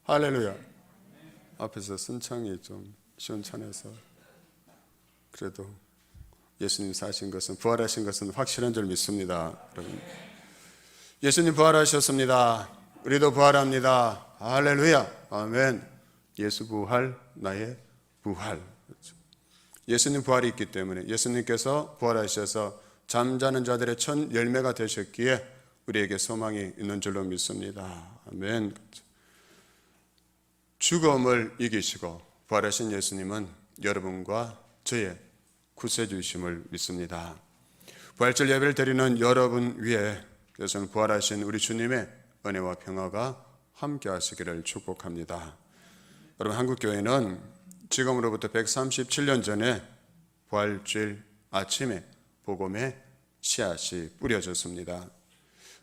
할렐루야. 앞에서 syn창이 좀 시원찮아서 그래도 예수님 사신 것은, 부활하신 것은 확실한 줄 믿습니다. 여러분, 예수님 부활하셨습니다. 우리도 부활합니다. 할렐루야. 아멘. 예수 부활, 나의 부활. 예수님 부활이 있기 때문에, 예수님께서 부활하셔서 잠자는 자들의 첫 열매가 되셨기에 우리에게 소망이 있는 줄로 믿습니다. 아멘. 죽음을 이기시고 부활하신 예수님은 여러분과 저의 구세주이심을 믿습니다. 부활절 예배를 드리는 여러분 위에 그래서는 부활하신 우리 주님의 은혜와 평화가 함께 하시기를 축복합니다. 여러분, 한국교회는 지금으로부터 137년 전에 부활주일 아침에 복음의 씨앗이 뿌려졌습니다.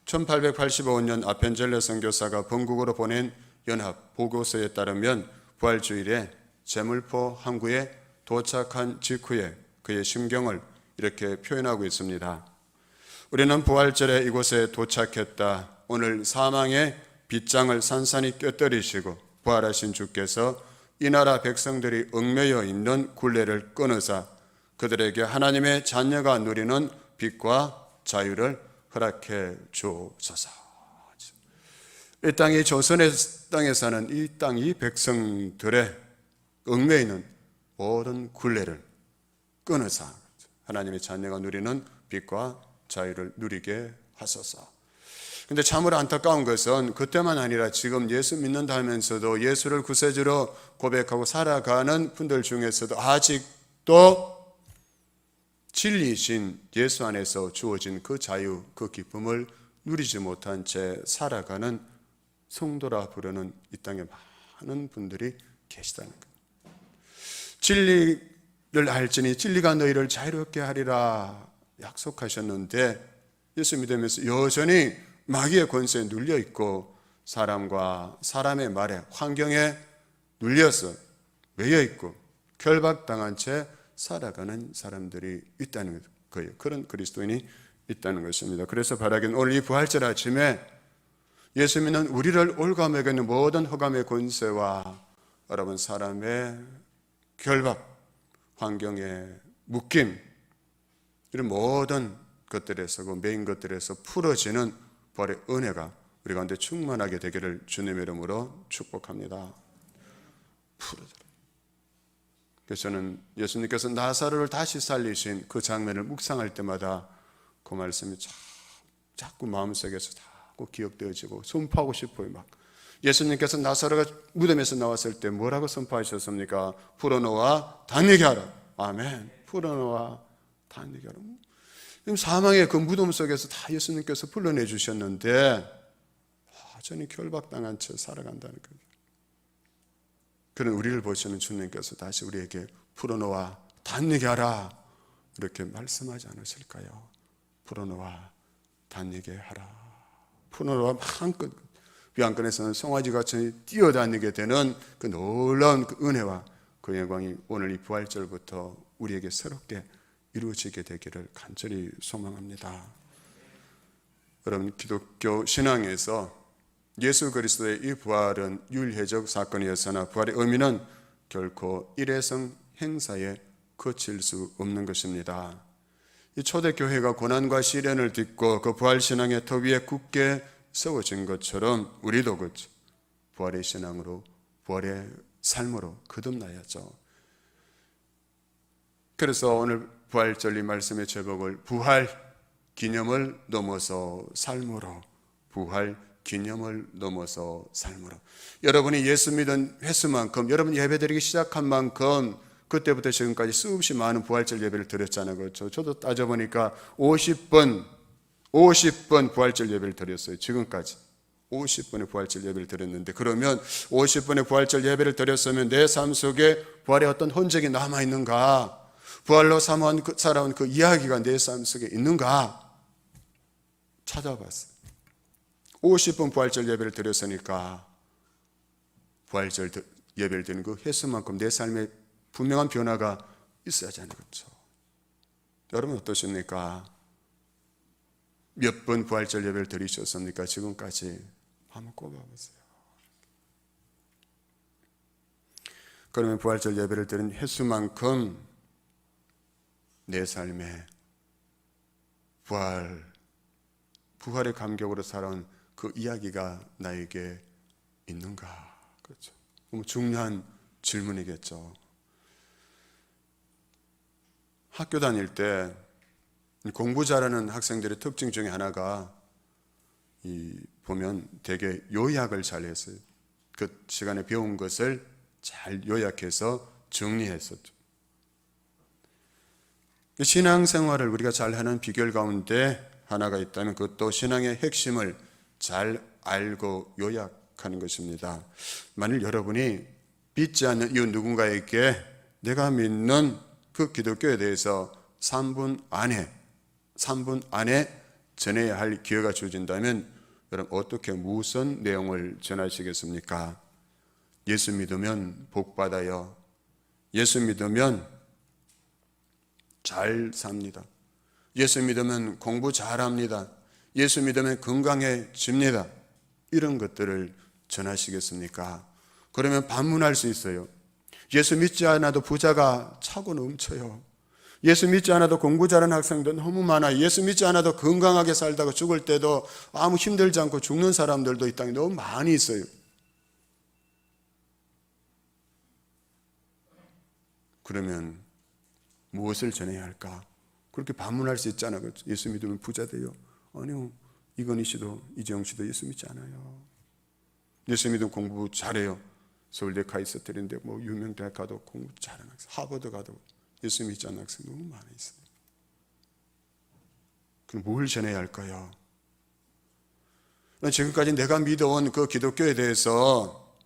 1885년 아펜젤레 선교사가 본국으로 보낸 연합 보고서에 따르면 부활주일에 제물포 항구에 도착한 직후에 그의 심경을 이렇게 표현하고 있습니다. 우리는 부활절에 이곳에 도착했다. 오늘 사망의 빗장을 산산히 꿰뚫으시고 부활하신 주께서 이 나라 백성들이 얽매여 있는 굴레를 끊으사 그들에게 하나님의 자녀가 누리는 빛과 자유를 허락해 주옵소서. 이 땅이 조선의 땅에 사는 이 땅, 이 백성들의 얽매여 있는 모든 굴레를 끊으사 하나님의 자녀가 누리는 빛과 자유를 누리게 하소서. 근데 참으로 안타까운 것은 그때만 아니라 지금 예수 믿는다 하면서도 예수를 구세주로 고백하고 살아가는 분들 중에서도 아직도 진리이신 예수 안에서 주어진 그 자유, 그 기쁨을 누리지 못한 채 살아가는 성도라 부르는 이 땅에 많은 분들이 계시다는 거예요. 진리를 알지니 진리가 너희를 자유롭게 하리라 약속하셨는데 예수 믿으면서 여전히 마귀의 권세에 눌려 있고 사람과 사람의 말에, 환경에 눌려서 매여 있고 결박당한 채 살아가는 사람들이 있다는 거예요. 그런 그리스도인이 있다는 것입니다. 그래서 바라기는 오늘 이 부활절 아침에 예수 믿는 우리를 올가매게 하는 모든 흑암의 권세와 여러분 사람의 결박, 환경의 묶임, 이런 모든 것들에서, 그 메인 것들에서 풀어지는 부활의 은혜가 우리 가운데 충만하게 되기를 주님의 이름으로 축복합니다. 풀어져라. 그래서 저는 예수님께서 나사로를 다시 살리신 그 장면을 묵상할 때마다 그 말씀이 자꾸 마음속에서 자꾸 기억되어지고 선포하고 싶어요. 막 예수님께서 나사로가 무덤에서 나왔을 때 뭐라고 선포하셨습니까? 풀어놓아 단되게 하라. 아멘. 풀어놓아 단되게 하라. 지금 사망의 그 무덤 속에서 다 예수님께서 불러내 주셨는데 여전히 결박당한 채 살아간다는 거예요. 그런 우리를 보시는 주님께서 다시 우리에게 풀어놓아 단되게 하라 이렇게 말씀하지 않으실까요? 풀어놓아 단되게 하라. 풀어놓아 마음껏 위안권에서는 송아지같이 뛰어다니게 되는 그 놀라운 그 은혜와 그 영광이 오늘 이 부활절부터 우리에게 새롭게 이루어지게 되기를 간절히 소망합니다. 여러분, 기독교 신앙에서 예수 그리스도의 이 부활은 유일회적 사건이었으나 부활의 의미는 결코 일회성 행사에 그칠 수 없는 것입니다. 이 초대교회가 고난과 시련을 딛고 그 부활신앙의 터 위에 굳게 세워진 것처럼 우리도 그렇죠. 부활의 신앙으로, 부활의 삶으로 거듭나야죠. 그래서 오늘 부활절 이 말씀의 제목을 부활 기념을 넘어서 삶으로, 부활 기념을 넘어서 삶으로. 여러분이 예수 믿은 횟수만큼, 여러분 예배드리기 시작한 만큼 그때부터 지금까지 수없이 많은 부활절 예배를 드렸잖아요. 그렇죠? 저도 따져보니까 50번 부활절 예배를 드렸어요. 지금까지 50번의 부활절 예배를 드렸는데, 그러면 50번의 부활절 예배를 드렸으면 내 삶 속에 부활의 어떤 흔적이 남아있는가? 부활로 살아온 그 이야기가 내 삶 속에 있는가? 찾아봤어요. 50번 부활절 예배를 드렸으니까 부활절 예배를 드리는 그 횟수만큼 내 삶에 분명한 변화가 있어야 하잖아요. 그렇죠? 여러분 어떠십니까? 몇 번 부활절 예배를 드리셨습니까? 지금까지 한번 꼽아보세요. 그러면 부활절 예배를 드린 횟수만큼 내 삶에 부활의 감격으로 살아온 그 이야기가 나에게 있는가? 그렇죠. 너무 중요한 질문이겠죠. 학교 다닐 때 공부 잘하는 학생들의 특징 중에 하나가 보면 되게 요약을 잘 했어요. 그 시간에 배운 것을 잘 요약해서 정리했었죠. 신앙생활을 우리가 잘하는 비결 가운데 하나가 있다면 그것도 신앙의 핵심을 잘 알고 요약하는 것입니다. 만일 여러분이 믿지 않는 이웃 누군가에게 내가 믿는 그 기독교에 대해서 3분 안에 전해야 할 기회가 주어진다면 여러분 어떻게 무슨 내용을 전하시겠습니까? 예수 믿으면 복 받아요. 예수 믿으면 잘 삽니다. 예수 믿으면 공부 잘합니다. 예수 믿으면 건강해집니다. 이런 것들을 전하시겠습니까? 그러면 반문할 수 있어요. 예수 믿지 않아도 부자가 차고 넘쳐요. 예수 믿지 않아도 공부 잘하는 학생도 너무 많아요. 예수 믿지 않아도 건강하게 살다가 죽을 때도 아무 힘들지 않고 죽는 사람들도 이 땅에 너무 많이 있어요. 그러면 무엇을 전해야 할까? 그렇게 반문할 수 있잖아요. 예수 믿으면 부자 돼요. 아니요. 이건희 씨도 이재용 씨도 예수 믿지 않아요. 예수 믿으면 공부 잘해요. 서울대 카이스트인데 뭐 유명 대학 가도 공부 잘하는 학생, 하버드 가도 예수 믿지 않는 학생 너무 많이 있어요. 그럼 뭘 전해야 할까요? 지금까지 내가 믿어온 그 기독교에 대해서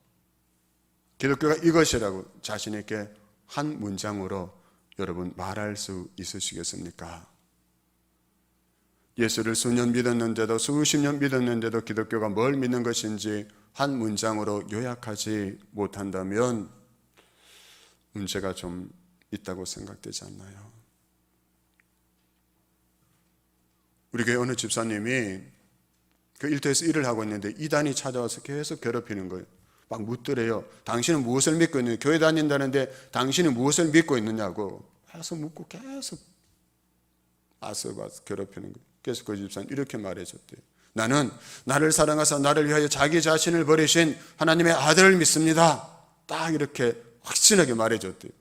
기독교가 이것이라고 자신 있게 한 문장으로 여러분 말할 수 있으시겠습니까? 예수를 수년 믿었는데도 수십 년 믿었는데도 기독교가 뭘 믿는 것인지 한 문장으로 요약하지 못한다면 문제가 좀 있다고 생각되지 않나요? 우리 교회 어느 집사님이 그 일터에서 일을 하고 있는데 이단이 찾아와서 계속 괴롭히는 거예요. 막 묻더래요. 당신은 무엇을 믿고 있느냐? 교회 다닌다는데 당신은 무엇을 믿고 있느냐고 와서 묻고 계속 와서 괴롭히는 거예요. 그래서 그 집사님 이렇게 말해줬대요. 나는 나를 사랑하사 나를 위하여 자기 자신을 버리신 하나님의 아들을 믿습니다. 딱 이렇게 확실하게 말해줬대요.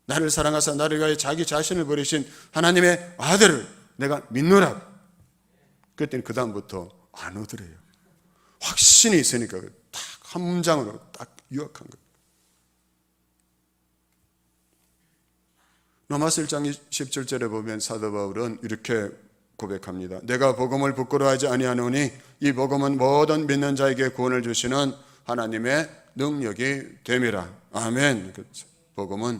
나를 사랑하사 나를 위하여 자기 자신을 버리신 하나님의 아들을 내가 믿노라. 그랬더니 그 다음부터 안 오더래요. 확신이 있으니까 딱 한 문장으로 딱 요약한 거예요. 로마서 1장 17절에 보면 사도 바울은 이렇게 고백합니다. 내가 복음을 부끄러워하지 아니하노니 이 복음은 모든 믿는 자에게 구원을 주시는 하나님의 능력이 됨이라. 아멘. 그렇죠. 복음은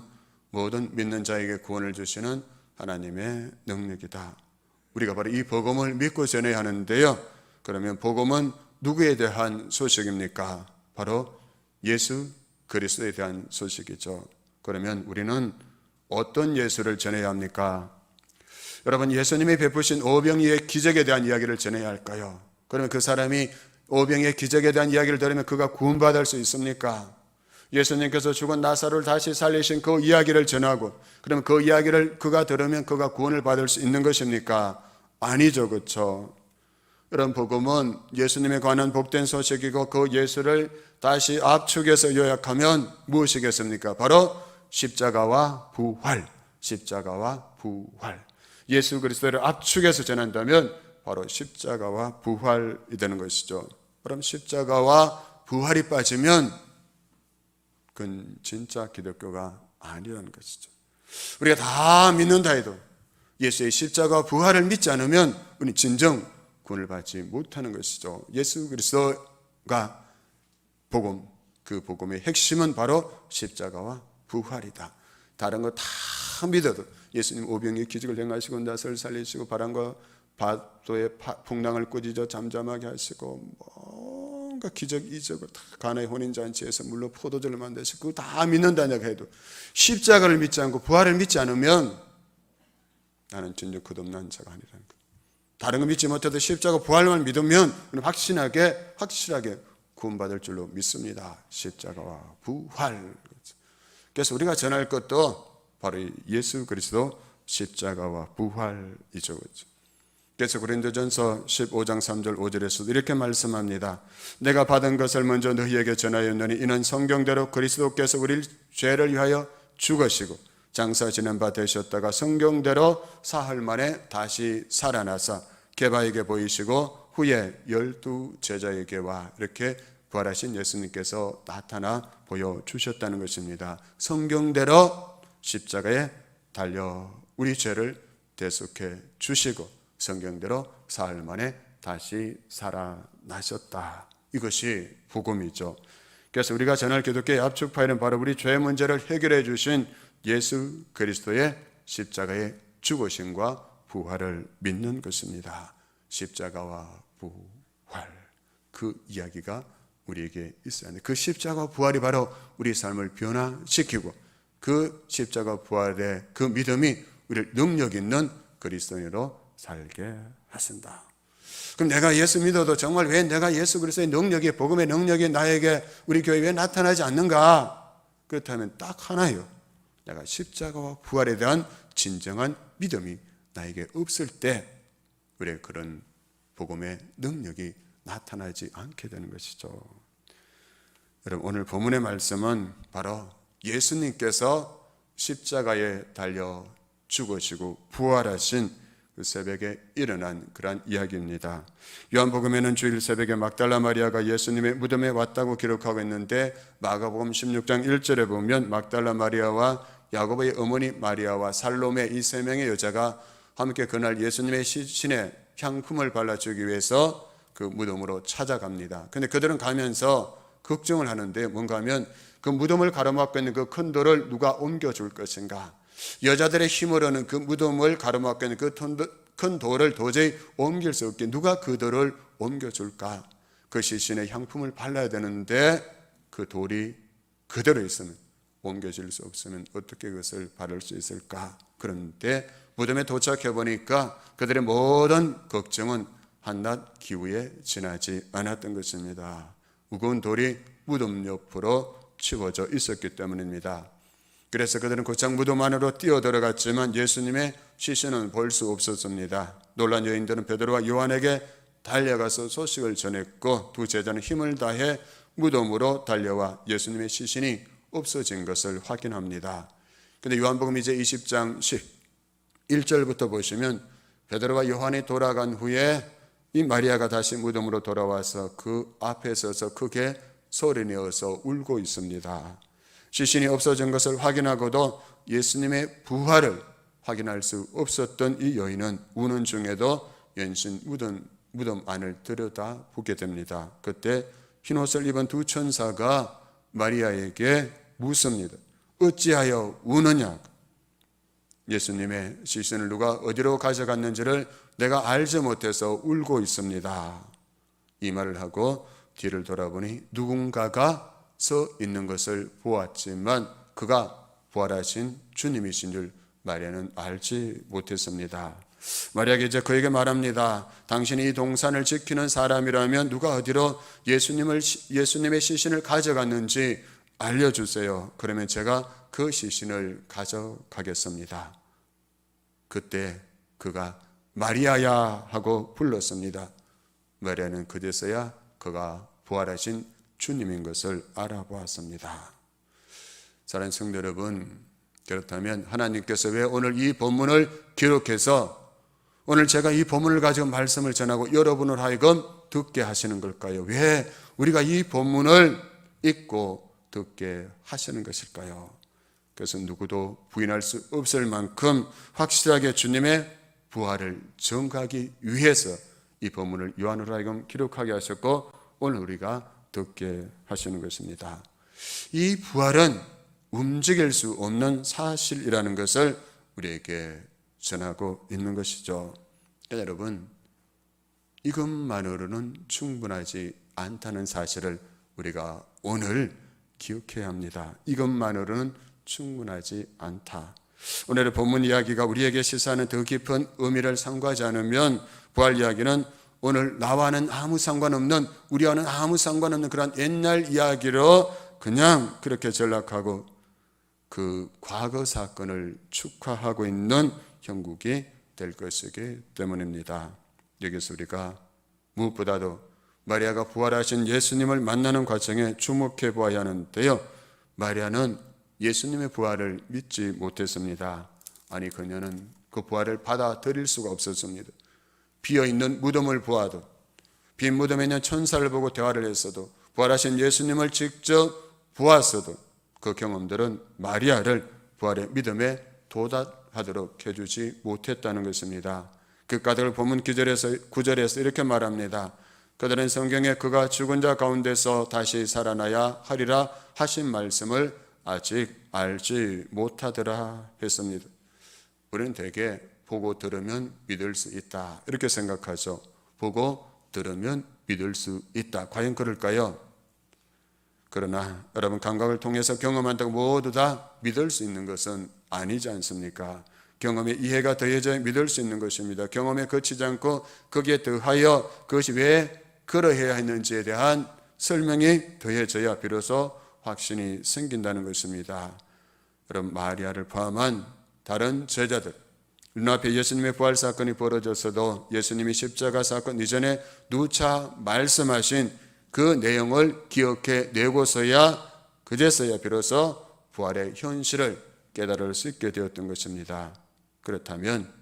모든 믿는 자에게 구원을 주시는 하나님의 능력이다. 우리가 바로 이 복음을 믿고 전해야 하는데요. 그러면 복음은 누구에 대한 소식입니까? 바로 예수 그리스도에 대한 소식이죠. 그러면 우리는 어떤 예수를 전해야 합니까? 여러분, 예수님이 베푸신 오병이의 기적에 대한 이야기를 전해야 할까요? 그러면 그 사람이 오병이의 기적에 대한 이야기를 들으면 그가 구원받을 수 있습니까? 예수님께서 죽은 나사로를 다시 살리신 그 이야기를 전하고 그러면 그 이야기를 그가 들으면 그가 구원을 받을 수 있는 것입니까? 아니죠. 그렇죠? 이런 복음은 예수님에 관한 복된 소식이고 그 예수를 다시 압축해서 요약하면 무엇이겠습니까? 바로 십자가와 부활. 십자가와 부활. 예수 그리스도를 압축해서 전한다면 바로 십자가와 부활이 되는 것이죠. 그럼 십자가와 부활이 빠지면 그건 진짜 기독교가 아니라는 것이죠. 우리가 다 믿는다 해도 예수의 십자가와 부활을 믿지 않으면 우리 진정 구원을 받지 못하는 것이죠. 예수 그리스도가 복음, 그 복음의 핵심은 바로 십자가와 부활이다. 다른 거 다 믿어도 예수님 오병이의 기적을 행하시고 나사로를 살리시고 바람과 바다의 풍랑을 꾸짖어 잠잠하게 하시고 뭔가 기적 이적을 다 가나의 혼인잔치에서 물로 포도주를 만드시고 그거 다 믿는다냐 해도 십자가를 믿지 않고 부활을 믿지 않으면 나는 진짜 끝없는 자가 아니라는 것. 다른 거 믿지 못해도 십자가 부활만 믿으면 확실하게 구원받을 줄로 믿습니다. 십자가와 부활. 그래서 우리가 전할 것도 바로 예수 그리스도 십자가와 부활이죠. 그래서 고린도전서 15장 3절 5절에서도 이렇게 말씀합니다. 내가 받은 것을 먼저 너희에게 전하였노니 이는 성경대로 그리스도께서 우리 죄를 위하여 죽으시고 장사 지낸 바 되셨다가 성경대로 사흘 만에 다시 살아나사 게바에게 보이시고 후에 12 제자에게와 이렇게 부활하신 예수님께서 나타나 보여주셨다는 것입니다. 성경대로 십자가에 달려 우리 죄를 대속해 주시고 성경대로 사흘 만에 다시 살아나셨다. 이것이 복음이죠. 그래서 우리가 전할 기독교의 압축파일은 바로 우리 죄 문제를 해결해 주신 예수 그리스도의 십자가의 죽으심과 부활을 믿는 것입니다. 십자가와 부활, 그 이야기가 우리에게 있어야 합니다. 그 십자가 부활이 바로 우리 삶을 변화시키고 그 십자가 부활의 그 믿음이 우리를 능력 있는 그리스도인으로 살게 하신다. 그럼 내가 예수 믿어도 정말 왜 내가 예수 그리스도의 능력이, 복음의 능력이 나에게 우리 교회에 왜 나타나지 않는가? 그렇다면 딱 하나예요. 내가 십자가와 부활에 대한 진정한 믿음이 나에게 없을 때 우리의 그런 복음의 능력이 나타나지 않게 되는 것이죠. 여러분, 오늘 본문의 말씀은 바로 예수님께서 십자가에 달려 죽으시고 부활하신 그 새벽에 일어난 그러한 이야기입니다. 요한복음에는 주일 새벽에 막달라 마리아가 예수님의 무덤에 왔다고 기록하고 있는데 마가복음 16장 1절에 보면 막달라 마리아와 야고보의 어머니 마리아와 살로메 이 세 명의 여자가 함께 그날 예수님의 시신에 향품을 발라주기 위해서 그 무덤으로 찾아갑니다. 근데 그들은 가면서 걱정을 하는데 뭔가 하면 그 무덤을 가로막고 있는 그 큰 돌을 누가 옮겨줄 것인가? 여자들의 힘으로는 그 무덤을 가로막고 있는 그 큰 돌을 도저히 옮길 수 없게 누가 그 돌을 옮겨줄까? 그 시신에 향품을 발라야 되는데 그 돌이 그대로 있으면, 옮겨질 수 없으면 어떻게 그것을 바를 수 있을까? 그런데 무덤에 도착해 보니까 그들의 모든 걱정은 한낮 기후에 지나지 않았던 것입니다. 무거운 돌이 무덤 옆으로 치워져 있었기 때문입니다. 그래서 그들은 곧장 무덤 안으로 뛰어들어갔지만 예수님의 시신은 볼 수 없었습니다. 놀란 여인들은 베드로와 요한에게 달려가서 소식을 전했고 두 제자는 힘을 다해 무덤으로 달려와 예수님의 시신이 없어진 것을 확인합니다. 그런데 요한복음 이제 20장 11절부터 보시면 베드로와 요한이 돌아간 후에 이 마리아가 다시 무덤으로 돌아와서 그 앞에 서서 크게 소리내어서 울고 있습니다. 시신이 없어진 것을 확인하고도 예수님의 부활을 확인할 수 없었던 이 여인은 우는 중에도 연신 무덤 안을 들여다보게 됩니다. 그때 흰옷을 입은 두 천사가 마리아에게 묻습니다. 어찌하여 우느냐? 예수님의 시신을 누가 어디로 가져갔는지를 내가 알지 못해서 울고 있습니다. 이 말을 하고 뒤를 돌아보니 누군가가 서 있는 것을 보았지만 그가 부활하신 주님이신 줄 마리아는 알지 못했습니다. 마리아가 이제 그에게 말합니다. 당신이 이 동산을 지키는 사람이라면 누가 어디로 예수님의 시신을 가져갔는지 알려주세요. 그러면 제가 그 시신을 가져가겠습니다. 그때 그가 마리아야 하고 불렀습니다. 마리아는 그제서야 그가 부활하신 주님인 것을 알아보았습니다. 사랑하는 성도 여러분, 그렇다면 하나님께서 왜 오늘 이 본문을 기록해서 오늘 제가 이 본문을 가지고 말씀을 전하고 여러분을 하여금 듣게 하시는 걸까요? 왜 우리가 이 본문을 읽고 듣게 하시는 것일까요? 그것은 누구도 부인할 수 없을 만큼 확실하게 주님의 부활을 증거하기 위해서 이 본문을 요한으로 하여금 기록하게 하셨고 오늘 우리가 듣게 하시는 것입니다. 이 부활은 움직일 수 없는 사실이라는 것을 우리에게 전하고 있는 것이죠. 그러니까 여러분, 이것만으로는 충분하지 않다는 사실을 우리가 오늘 기억해야 합니다. 이것만으로는 충분하지 않다. 오늘의 본문 이야기가 우리에게 시사하는 더 깊은 의미를 상고하지 않으면 부활 이야기는 오늘 나와는 아무 상관없는, 우리와는 아무 상관없는 그런 옛날 이야기로 그냥 그렇게 전락하고 그 과거 사건을 축하하고 있는 형국이 될 것이기 때문입니다. 여기서 우리가 무엇보다도 마리아가 부활하신 예수님을 만나는 과정에 주목해 보아야 하는데요, 마리아는 예수님의 부활을 믿지 못했습니다. 아니, 그녀는 그 부활을 받아들일 수가 없었습니다. 비어있는 무덤을 보아도, 빈 무덤에 있는 천사를 보고 대화를 했어도, 부활하신 예수님을 직접 보았어도 그 경험들은 마리아를 부활의 믿음에 도달하도록 해주지 못했다는 것입니다. 그 까닭을 본문 9절에서 이렇게 말합니다. 그들은 성경에 그가 죽은 자 가운데서 다시 살아나야 하리라 하신 말씀을 아직 알지 못하더라 했습니다. 우리는 대개 보고 들으면 믿을 수 있다 이렇게 생각하죠. 보고 들으면 믿을 수 있다. 과연 그럴까요? 그러나 여러분, 감각을 통해서 경험한다고 모두 다 믿을 수 있는 것은 아니지 않습니까? 경험에 이해가 더해져야 믿을 수 있는 것입니다. 경험에 그치지 않고 거기에 더하여 그것이 왜 그러해야 했는지에 대한 설명이 더해져야 비로소 확신이 생긴다는 것입니다. 여러분, 마리아를 포함한 다른 제자들, 눈앞에 예수님의 부활 사건이 벌어졌어도 예수님이 십자가 사건 이전에 누차 말씀하신 그 내용을 기억해 내고서야, 그제서야 비로소 부활의 현실을 깨달을 수 있게 되었던 것입니다. 그렇다면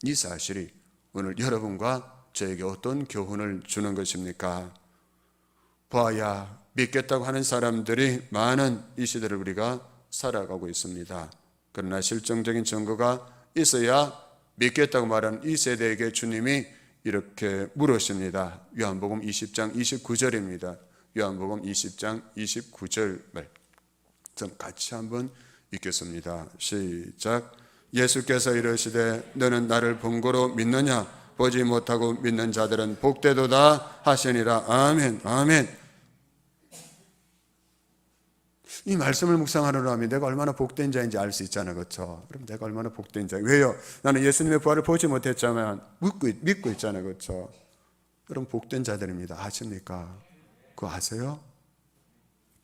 이 사실이 오늘 여러분과 저에게 어떤 교훈을 주는 것입니까? 봐야 믿겠다고 하는 사람들이 많은 이 시대를 우리가 살아가고 있습니다. 그러나 실정적인 증거가 있어야 믿겠다고 말하는 이 세대에게 주님이 이렇게 물으십니다. 요한복음 20장 29절입니다. 요한복음 20장 29절 말씀 같이 한번 읽겠습니다. 시작. 예수께서 이르시되 너는 나를 본고로 믿느냐? 보지 못하고 믿는 자들은 복되도다 하시니라. 아멘. 아멘. 이 말씀을 묵상하느라 하면 내가 얼마나 복된 자인지 알 수 있잖아요. 그렇죠? 그럼 내가 얼마나 복된 자인지. 왜요? 나는 예수님의 부활을 보지 못했지만 믿고 있잖아요. 그렇죠? 그럼 복된 자들입니다. 아십니까? 그거 아세요?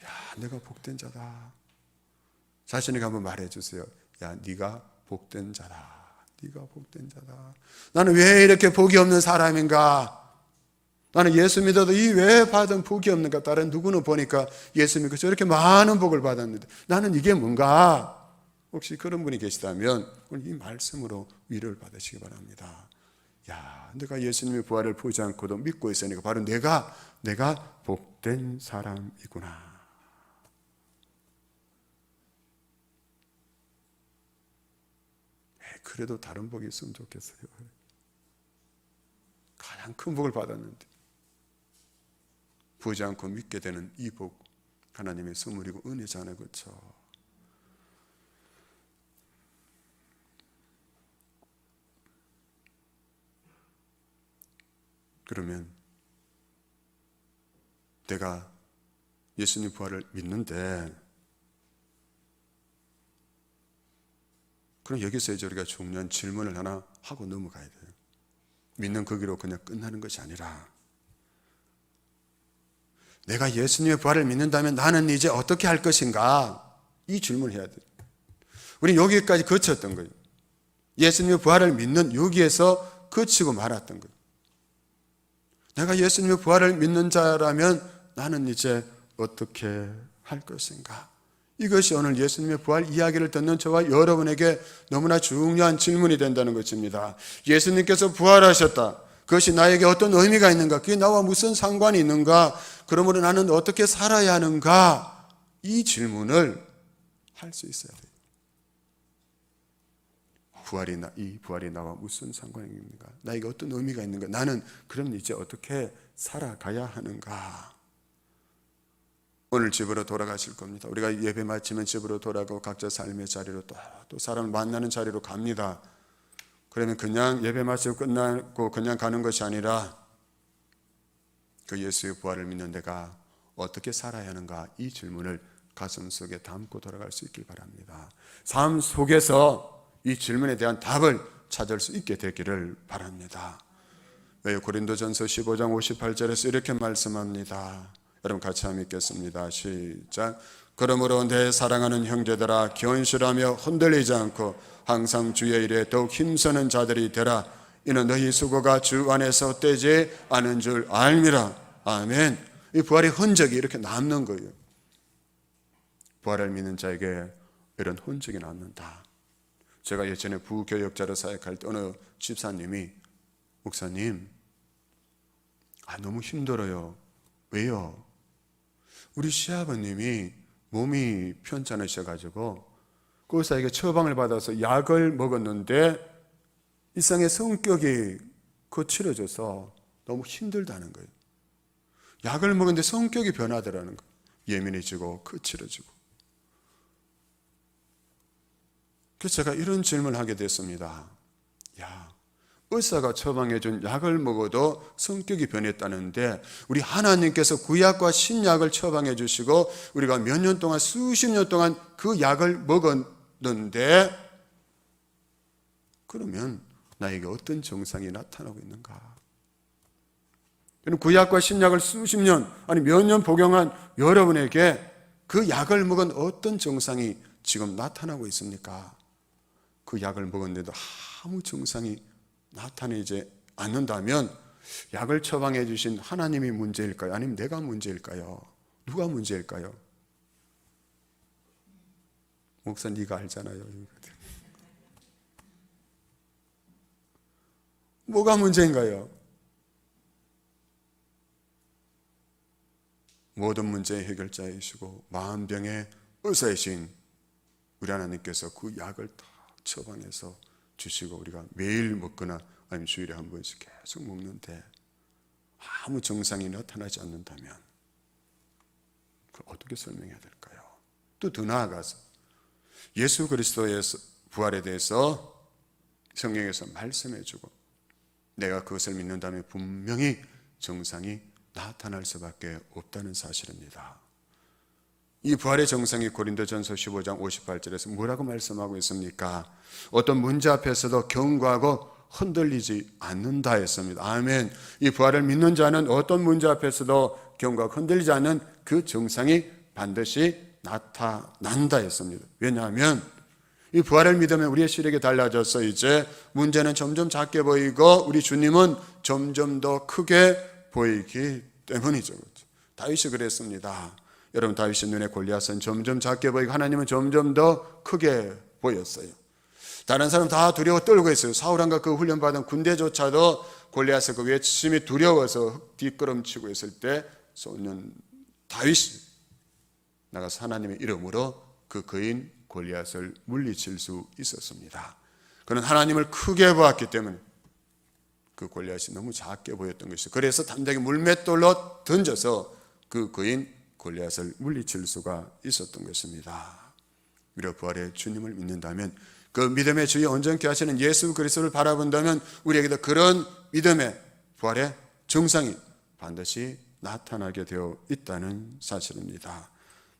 야, 내가 복된 자다. 자신에게 한번 말해주세요. 야, 네가 복된 자다. 네가 복된 자다. 나는 왜 이렇게 복이 없는 사람인가? 나는 예수 믿어도 이 왜 받은 복이 없는가? 다른 누구는 보니까 예수 믿고 저렇게 많은 복을 받았는데 나는 이게 뭔가? 혹시 그런 분이 계시다면 오늘 이 말씀으로 위로를 받으시기 바랍니다. 야, 내가 예수님의 부활을 보지 않고도 믿고 있으니까 바로 내가 복된 사람이구나. 그래도 다른 복이 있으면 좋겠어요. 가장 큰 복을 받았는데 보지 않고 믿게 되는 이 복, 하나님의 선물이고 은혜잖아요. 그렇죠? 그러면 내가 예수님 부활을 믿는데, 그럼 여기서 이제 우리가 중요한 질문을 하나 하고 넘어가야 돼요. 믿는 거기로 그냥 끝나는 것이 아니라, 내가 예수님의 부활을 믿는다면 나는 이제 어떻게 할 것인가? 이 질문을 해야 돼요. 우리 여기까지 그쳤던 거예요. 예수님의 부활을 믿는 여기에서 그치고 말았던 거예요. 내가 예수님의 부활을 믿는 자라면 나는 이제 어떻게 할 것인가? 이것이 오늘 예수님의 부활 이야기를 듣는 저와 여러분에게 너무나 중요한 질문이 된다는 것입니다. 예수님께서 부활하셨다. 그것이 나에게 어떤 의미가 있는가? 그게 나와 무슨 상관이 있는가? 그러므로 나는 어떻게 살아야 하는가? 이 질문을 할 수 있어야 돼요. 이 부활이 나와 무슨 상관이 있는가? 나에게 어떤 의미가 있는가? 나는 그럼 이제 어떻게 살아가야 하는가? 오늘 집으로 돌아가실 겁니다. 우리가 예배 마치면 집으로 돌아가고 각자 삶의 자리로 또 사람을 만나는 자리로 갑니다. 그러면 그냥 예배 마치고 끝나고 그냥 가는 것이 아니라 그 예수의 부활을 믿는 내가 어떻게 살아야 하는가? 이 질문을 가슴속에 담고 돌아갈 수 있길 바랍니다. 삶 속에서 이 질문에 대한 답을 찾을 수 있게 되기를 바랍니다. 왜 고린도전서 15장 58절에서 이렇게 말씀합니다. 여러분 같이 한번 읽겠습니다. 시작. 그러므로 내 사랑하는 형제들아 견실하며 흔들리지 않고 항상 주의 일에 더욱 힘쓰는 자들이 되라. 이는 너희 수고가 주 안에서 떼지 않은 줄 알미라. 아멘. 이 부활의 흔적이 이렇게 남는 거예요. 부활을 믿는 자에게 이런 흔적이 남는다. 제가 예전에 부교역자로 사역할 때 어느 집사님이 목사님, 너무 힘들어요. 왜요? 우리 시아버님이 몸이 편찮으셔가지고 그 의사에게 처방을 받아서 약을 먹었는데 일상의 성격이 거칠어져서 너무 힘들다는 거예요. 약을 먹었는데 성격이 변하더라는 거예요. 예민해지고 거칠어지고. 그래서 제가 이런 질문을 하게 됐습니다. 의사가 처방해준 약을 먹어도 성격이 변했다는데 우리 하나님께서 구약과 신약을 처방해 주시고 우리가 몇 년 동안 수십 년 동안 그 약을 먹었는데 그러면 나에게 어떤 증상이 나타나고 있는가? 구약과 신약을 수십 년 아니 몇 년 복용한 여러분에게 그 약을 먹은 어떤 증상이 지금 나타나고 있습니까? 그 약을 먹었는데도 아무 증상이 나타내지 않는다면 약을 처방해 주신 하나님이 문제일까요? 아니면 내가 문제일까요? 누가 문제일까요? 목사 네가 알잖아요. 뭐가 문제인가요? 모든 문제의 해결자이시고 마음병의 의사이신 우리 하나님께서 그 약을 다 처방해서 주시고 우리가 매일 먹거나 아니면 주일에 한 번씩 계속 먹는데 아무 증상이 나타나지 않는다면 그걸 어떻게 설명해야 될까요? 또 더 나아가서 예수 그리스도의 부활에 대해서 성경에서 말씀해주고 내가 그것을 믿는다면 분명히 증상이 나타날 수밖에 없다는 사실입니다. 이 부활의 정상이 고린도전서 15장 58절에서 뭐라고 말씀하고 있습니까? 어떤 문제 앞에서도 견고하고 흔들리지 않는다 했습니다. 아멘. 이 부활을 믿는 자는 어떤 문제 앞에서도 견고하고 흔들리지 않는 그 정상이 반드시 나타난다 했습니다. 왜냐하면 이 부활을 믿으면 우리의 시력이 달라져서 이제 문제는 점점 작게 보이고 우리 주님은 점점 더 크게 보이기 때문이죠. 다윗이 그랬습니다. 여러분 다윗의 눈에 골리앗은 점점 작게 보이고 하나님은 점점 더 크게 보였어요. 다른 사람 다 두려워 떨고 있어요. 사울왕과 그 훈련받은 군대조차도 골리앗의 그 외침이 두려워서 뒷걸음치고 있을 때 소년 다윗이 나가서 하나님의 이름으로 그 거인 골리앗을 물리칠 수 있었습니다. 그는 하나님을 크게 보았기 때문에 그 골리앗이 너무 작게 보였던 것이죠. 그래서 담대하게 물맷돌로 던져서 그 거인 골리앗을 물리칠 수가 있었던 것입니다. 우리가 부활의 주님을 믿는다면 그 믿음의 주에 온전케 하시는 예수 그리스도를 바라본다면 우리에게도 그런 믿음의 부활의 정상이 반드시 나타나게 되어 있다는 사실입니다.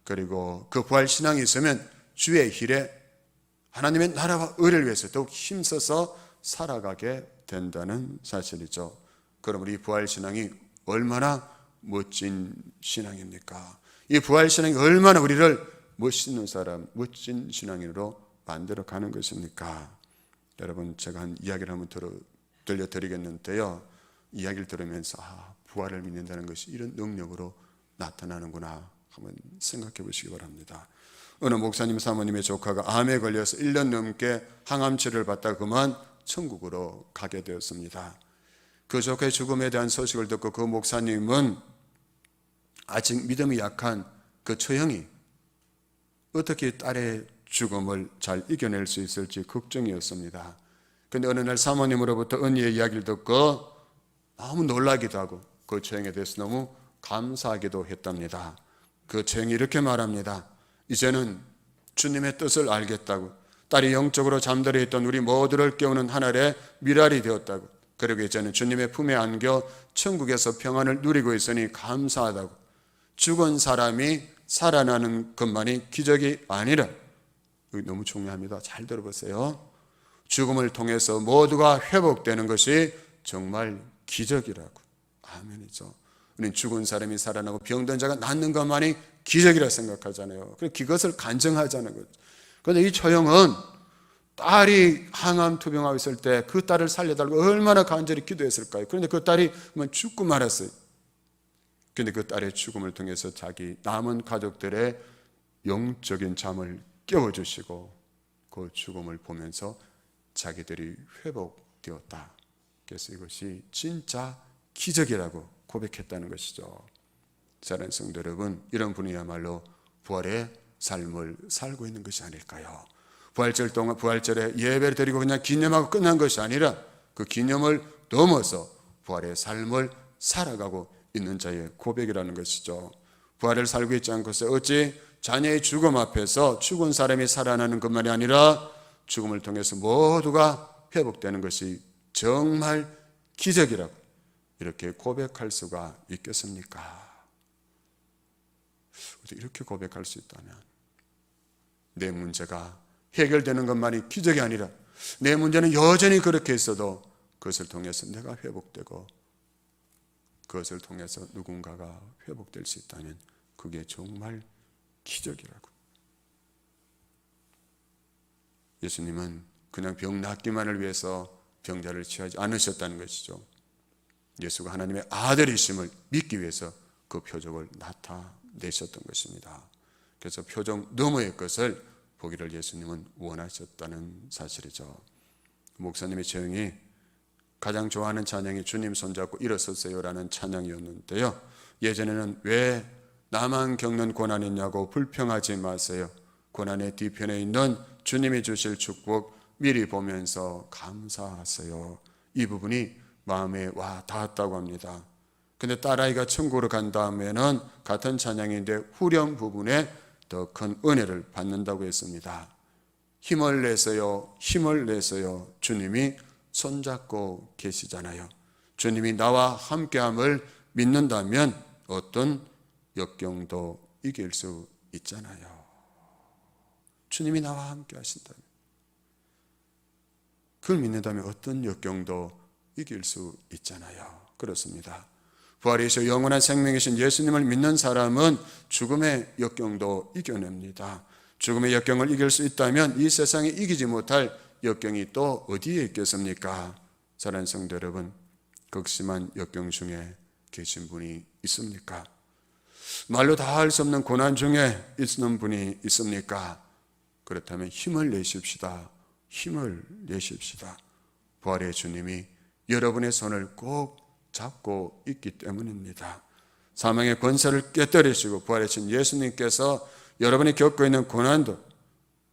그리고 그 부활 신앙이 있으면 주의 길에 하나님의 나라와 의를 위해서 더욱 힘써서 살아가게 된다는 사실이죠. 그럼 우리 부활 신앙이 얼마나 멋진 신앙입니까? 이 부활 신앙이 얼마나 우리를 멋있는 사람, 멋진 신앙인으로 만들어가는 것입니까? 여러분 제가 한 이야기를 한번 들려드리겠는데요. 이야기를 들으면서 부활을 믿는다는 것이 이런 능력으로 나타나는구나 한번 생각해 보시기 바랍니다. 어느 목사님 사모님의 조카가 암에 걸려서 1년 넘게 항암치료를 받다가 그만 천국으로 가게 되었습니다. 그 조카의 죽음에 대한 소식을 듣고 그 목사님은 아직 믿음이 약한 그 처형이 어떻게 딸의 죽음을 잘 이겨낼 수 있을지 걱정이었습니다. 그런데 어느 날 사모님으로부터 언니의 이야기를 듣고 너무 놀라기도 하고 그 처형에 대해서 너무 감사하기도 했답니다. 그 처형이 이렇게 말합니다. 이제는 주님의 뜻을 알겠다고, 딸이 영적으로 잠들어 있던 우리 모두를 깨우는 하늘의 미랄이 되었다고, 그리고 이제는 주님의 품에 안겨 천국에서 평안을 누리고 있으니 감사하다고, 죽은 사람이 살아나는 것만이 기적이 아니라, 여기 너무 중요합니다. 잘 들어보세요. 죽음을 통해서 모두가 회복되는 것이 정말 기적이라고. 아멘이죠. 우리는 죽은 사람이 살아나고 병든 자가 낫는 것만이 기적이라 생각하잖아요. 그것을 간증하자는 거죠. 그런데 이 처형은 딸이 항암 투병하고 있을 때 그 딸을 살려달라고 얼마나 간절히 기도했을까요? 그런데 그 딸이 죽고 말았어요. 그런데 그 딸의 죽음을 통해서 자기 남은 가족들의 영적인 잠을 깨워주시고 그 죽음을 보면서 자기들이 회복되었다. 그래서 이것이 진짜 기적이라고 고백했다는 것이죠. 사랑하는 성도 여러분, 이런 분이야말로 부활의 삶을 살고 있는 것이 아닐까요? 부활절 동안 부활절에 예배를 드리고 그냥 기념하고 끝난 것이 아니라 그 기념을 넘어서 부활의 삶을 살아가고 있는 자의 고백이라는 것이죠. 부활을 살고 있지 않고서 어찌 자녀의 죽음 앞에서 죽은 사람이 살아나는 것만이 아니라 죽음을 통해서 모두가 회복되는 것이 정말 기적이라고 이렇게 고백할 수가 있겠습니까? 이렇게 고백할 수 있다면 내 문제가 해결되는 것만이 기적이 아니라 내 문제는 여전히 그렇게 있어도 그것을 통해서 내가 회복되고 그것을 통해서 누군가가 회복될 수 있다면 그게 정말 기적이라고. 예수님은 그냥 병 낫기만을 위해서 병자를 취하지 않으셨다는 것이죠. 예수가 하나님의 아들이심을 믿기 위해서 그 표적을 나타내셨던 것입니다. 그래서 표적 너머의 것을 보기를 예수님은 원하셨다는 사실이죠. 목사님의 처형이 가장 좋아하는 찬양이 주님 손잡고 일어서세요라는 찬양이었는데요. 예전에는 왜 나만 겪는 고난이 있냐고 불평하지 마세요. 고난의 뒤편에 있는 주님이 주실 축복 미리 보면서 감사하세요. 이 부분이 마음에 와 닿았다고 합니다. 근데 딸아이가 천국으로 간 다음에는 같은 찬양인데 후렴 부분에 더 큰 은혜를 받는다고 했습니다. 힘을 내세요. 힘을 내세요. 주님이 손잡고 계시잖아요. 주님이 나와 함께함을 믿는다면 어떤 역경도 이길 수 있잖아요. 주님이 나와 함께 하신다면, 그걸 믿는다면 어떤 역경도 이길 수 있잖아요. 그렇습니다. 부활이시오 영원한 생명이신 예수님을 믿는 사람은 죽음의 역경도 이겨냅니다. 죽음의 역경을 이길 수 있다면 이 세상에 이기지 못할 역경이 또 어디에 있겠습니까? 사랑하는 성도 여러분, 극심한 역경 중에 계신 분이 있습니까? 말로 다 할 수 없는 고난 중에 있는 분이 있습니까? 그렇다면 힘을 내십시다. 힘을 내십시다. 부활의 주님이 여러분의 손을 꼭 잡고 있기 때문입니다. 사망의 권세를 깨뜨리시고 부활하신 예수님께서 여러분이 겪고 있는 고난도,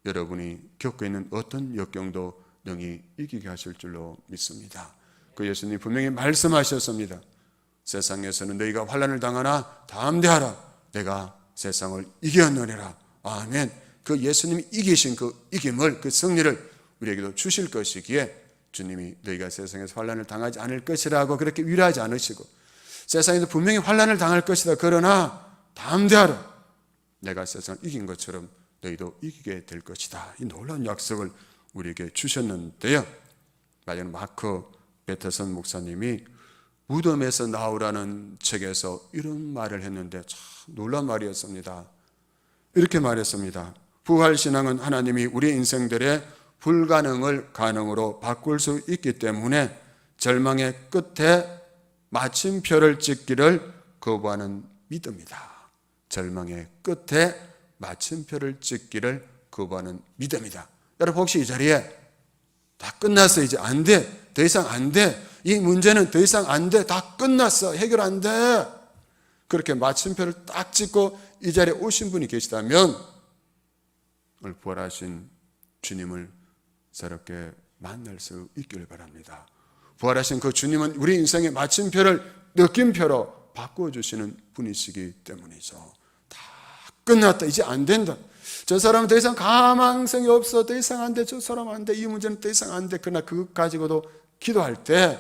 여러분이 겪고 있는 어떤 역경도 능히 이기게 하실 줄로 믿습니다. 그 예수님 분명히 말씀하셨습니다. 세상에서는 너희가 환난을 당하나 담대하라. 내가 세상을 이겼느니라. 아멘. 그 예수님이 이기신 그 이김을, 그 승리를 우리에게도 주실 것이기에 주님이 너희가 세상에서 환난을 당하지 않을 것이라고 그렇게 위로하지 않으시고, 세상에도 분명히 환난을 당할 것이다. 그러나 담대하라. 내가 세상을 이긴 것처럼 너희도 이기게 될 것이다. 이 놀라운 약속을 우리에게 주셨는데요. 마지막 마크 베터선 목사님이 무덤에서 나오라는 책에서 이런 말을 했는데 참 놀라운 말이었습니다. 이렇게 말했습니다. 부활신앙은 하나님이 우리 인생들의 불가능을 가능으로 바꿀 수 있기 때문에 절망의 끝에 마침표를 찍기를 거부하는 믿음이다. 절망의 끝에 마침표를 찍기를 거부하는 믿음이다. 여러분 혹시 이 자리에 다 끝났어, 이제 안 돼, 더 이상 안 돼, 이 문제는 더 이상 안 돼, 다 끝났어, 해결 안 돼, 그렇게 마침표를 딱 찍고 이 자리에 오신 분이 계시다면 오늘 부활하신 주님을 새롭게 만날 수 있기를 바랍니다. 부활하신 그 주님은 우리 인생의 마침표를 느낌표로 바꿔주시는 분이시기 때문이죠. 다 끝났다, 이제 안 된다, 저 사람은 더 이상 가망성이 없어, 더 이상 안 돼, 저 사람 안 돼, 이 문제는 더 이상 안 돼. 그러나 그것 가지고도 기도할 때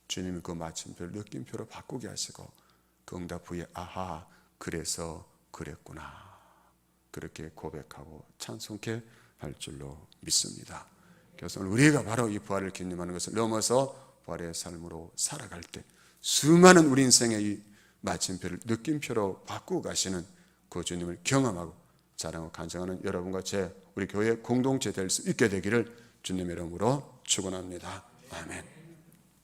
주님이 그 마침표를 느낌표로 바꾸게 하시고 그 응답 후에 아하, 그래서 그랬구나, 그렇게 고백하고 찬송케 할 줄로 믿습니다. 그래서 오늘 우리가 바로 이 부활을 기념하는 것을 넘어서 부활의 삶으로 살아갈 때 수많은 우리 인생의 이 마침표를 느낌표로 바꾸고 가시는 그 주님을 경험하고 자랑하고 간증하는 여러분과 우리 교회 공동체 될 수 있게 되기를 주님의 이름으로 축원합니다. 아멘.